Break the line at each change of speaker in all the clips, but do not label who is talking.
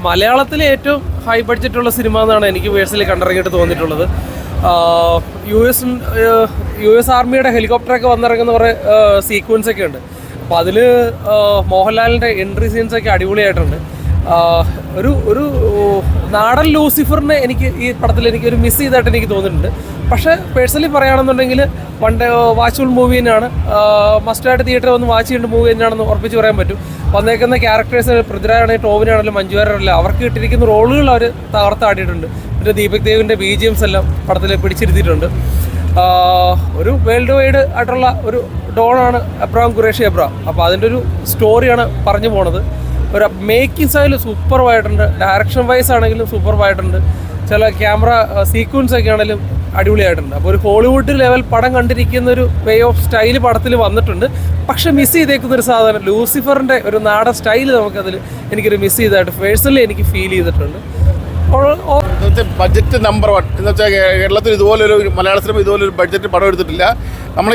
മലയാളത്തിലെ ഏറ്റവും high ബഡ്ജറ്റുള്ള cinema എന്നാണ് എനിക്ക് പേഴ്സണലി കണ്ടിറങ്ങിയിട്ട് തോന്നിയിട്ടുള്ളത്. യു എസ് ആർമിയുടെ ഹെലികോപ്റ്ററൊക്കെ വന്നിറങ്ങുന്ന കുറേ സീക്വൻസൊക്കെ ഉണ്ട്. അപ്പോൾ അതിൽ മോഹൻലാലിൻ്റെ എൻട്രി സീൻസൊക്കെ അടിപൊളിയായിട്ടുണ്ട്. ഒരു നാടൻ ലൂസിഫറിനെ എനിക്ക് ഈ പടത്തിൽ എനിക്കൊരു മിസ് ചെയ്തായിട്ട് എനിക്ക് തോന്നിയിട്ടുണ്ട്. പക്ഷേ പേഴ്സണലി പറയുകയാണെന്നുണ്ടെങ്കിൽ വാച്ച്ഫുൾ മൂവി തന്നെയാണ്. മസ്റ്റായിട്ട് തിയേറ്ററിൽ വന്ന് വാച്ച് ചെയ്യേണ്ട മൂവി തന്നെയാണെന്ന് ഉറപ്പിച്ച് പറയാൻ പറ്റും. വന്നേക്കുന്ന ക്യാരക്ടേഴ്സ് പൃഥ്വിരാജാണെങ്കിലും ടോവിനാണെങ്കിലും മഞ്ജു വാര്യരല്ല, അവർക്ക് കിട്ടിയിരിക്കുന്ന റോളുകൾ അവർ തകർത്താടിയിട്ടുണ്ട്. പിന്നെ ദീപക് ദേവിൻ്റെ BGMs എല്ലാം പടത്തിൽ പിടിച്ചിരുത്തിയിട്ടുണ്ട്. ഒരു വേൾഡ് വൈഡ് ആയിട്ടുള്ള ഒരു ഡോണാണ് എബ്രഹാം ഖുറേഷി എബ്രഹാം. അപ്പോൾ അതിൻ്റെ ഒരു സ്റ്റോറിയാണ് പറഞ്ഞു പോണത്. ഒരു മേക്കിംഗ് സ്റ്റൈൽ സൂപ്പർവായിട്ടുണ്ട്, ഡയറക്ഷൻ വൈസ് ആണെങ്കിലും സൂപ്പർവായിട്ടുണ്ട്, ചില ക്യാമറ സീക്വൻസ് ഒക്കെ ആണെങ്കിലും അടിപൊളിയായിട്ടുണ്ട്. അപ്പോൾ ഒരു ഹോളിവുഡ് ലെവൽ പടം കണ്ടിരിക്കുന്ന ഒരു വേ ഓഫ് സ്റ്റൈല് പടത്തിൽ വന്നിട്ടുണ്ട്. പക്ഷെ മിസ് ചെയ്തേക്കുന്ന ഒരു സാധനം ലൂസിഫറിൻ്റെ ഒരു നാടൻ സ്റ്റൈല് നമുക്കതിൽ എനിക്കൊരു മിസ് ചെയ്തതായിട്ട് പേഴ്സണലി എനിക്ക് ഫീൽ ചെയ്തിട്ടുണ്ട്.
ബഡ്ജറ്റ് നമ്പർ 1 എന്ന് വെച്ചാൽ കേരളത്തിൽ ഇതുപോലൊരു മലയാള സിനിമ ഇതുപോലൊരു ബഡ്ജറ്റ് പടം എടുത്തിട്ടില്ല.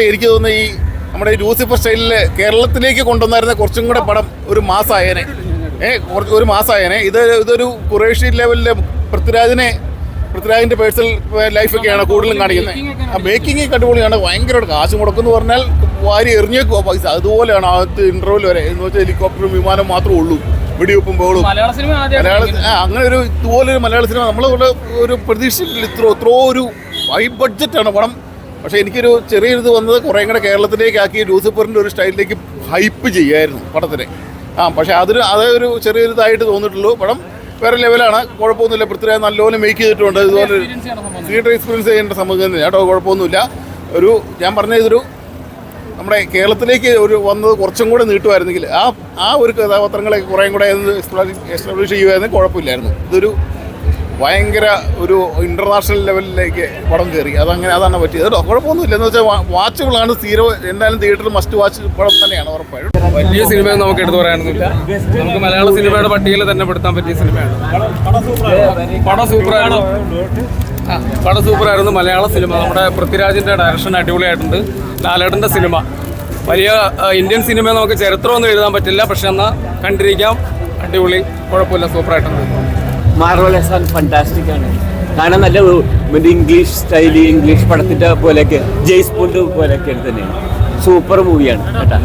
എനിക്ക് തോന്നുന്നു ഈ നമ്മുടെ ഈ ലൂസിഫർ സ്റ്റൈലിൽ കേരളത്തിലേക്ക് കൊണ്ടുവന്നായിരുന്ന കുറച്ചും കൂടെ പടം ഒരു മാസമായേനെ. ഒരു മാസമായേനെ. ഇതൊരു ഖുറേഷി ലെവലിലെ പൃഥ്വിരാജിൻ്റെ പേഴ്സണൽ ലൈഫൊക്കെയാണ് കൂടുതലും കാണിക്കുന്നത്. ആ മേക്കിംഗ് അടിപൊളിയാണ്. ഭയങ്കരമായിട്ട് കാശ് മുടക്കുമെന്ന് പറഞ്ഞാൽ വാരി എറിഞ്ഞേക്കുവാ പൈസ. അതുപോലെയാണ് അകത്ത് ഇൻ്റർവെൽ വരെ എന്ന് വെച്ചാൽ ഹെലികോപ്റ്ററും വിമാനം മാത്രമേ ഉള്ളൂ, വെടിവെപ്പും ബോളും. അങ്ങനെ ഇതുപോലൊരു മലയാള സിനിമ നമ്മളിവിടെ ഒരു പ്രതീക്ഷിച്ചിട്ടില്ല. ഇത്രോ ഒരു ഹൈ ബഡ്ജറ്റാണ് പടം. പക്ഷേ എനിക്കൊരു ചെറിയൊരിത് വന്നത് കുറേ കൂടെ കേരളത്തിലേക്ക് ആക്കി ലൂസിഫറിൻ്റെ ഒരു സ്റ്റൈലിലേക്ക് ഹൈപ്പ് ചെയ്യായിരുന്നു പടത്തിനെ. പക്ഷേ അതൊരു ചെറിയൊരിതായിട്ട് തോന്നിയിട്ടുള്ളൂ. പടം വേറെ ലെവലാണ്, കുഴപ്പമൊന്നുമില്ല. പൃഥ്വിരാജ് നല്ലപോലെ മേക്ക് ചെയ്തിട്ടുണ്ട്. ഇതുപോലെ തിയേറ്റർ എക്സ്പീരിയൻസ് ചെയ്യേണ്ട സംഭവം തന്നെ കേട്ടോ, കുഴപ്പമൊന്നുമില്ല. ഞാൻ പറഞ്ഞ ഇതൊരു നമ്മുടെ കേരളത്തിലേക്ക് വന്നത് കുറച്ചും കൂടെ നീട്ടുമായിരുന്നെങ്കിൽ ആ ഒരു കഥാപാത്രങ്ങളെ കുറേ കൂടെ എസ്റ്റാബ്ലിഷ് ചെയ്യുമായിരുന്നെങ്കിൽ കുഴപ്പമില്ലായിരുന്നു. ഇതൊരു ഭയങ്കര ഒരു ഇൻ്റർനാഷണൽ ലെവലിലേക്ക് പടം കയറി. അതാണ് പറ്റിയത് കേട്ടോ, കുഴപ്പമൊന്നുമില്ല. എന്ന് വെച്ചാൽ വാച്ചുകളാണ് സീറോ. എന്തായാലും തിയേറ്ററിൽ മസ്റ്റ് വാച്ച് പടം തന്നെയാണ് ഉറപ്പായിട്ടും.
വലിയ സിനിമ നമുക്ക് എടുത്തു പറയാനൊന്നുമില്ല. നമുക്ക് മലയാള സിനിമയുടെ പട്ടികയിൽ തന്നെ പെടുത്താൻ പറ്റിയ സിനിമയാണ്. പടം സൂപ്പറായിരുന്നു. മലയാള സിനിമ നമ്മുടെ പൃഥ്വിരാജിൻ്റെ ഡയറക്ഷൻ അടിപൊളിയായിട്ടുണ്ട്. ലാലേട്ടൻ്റെ സിനിമ വലിയ ഇന്ത്യൻ സിനിമ നമുക്ക് ചരിത്രമൊന്നും എഴുതാൻ പറ്റില്ല, പക്ഷെ എന്നാൽ കണ്ടിരിക്കാം. അടിപൊളി, കുഴപ്പമില്ല, സൂപ്പറായിട്ടുണ്ട്.
മാർവലസ് ആൻഡ് ഫണ്ടാസ്റ്റിക് ആണ്. കാണാൻ നല്ല ഇംഗ്ലീഷ് സ്റ്റൈൽ, ഇംഗ്ലീഷ് പടത്തിൻ്റെ പോലെയൊക്കെ, ജെയ്സ് ബോണ്ട് പോലെയൊക്കെ തന്നെയാണ്. സൂപ്പർ മൂവിയാണ് കേട്ടോ.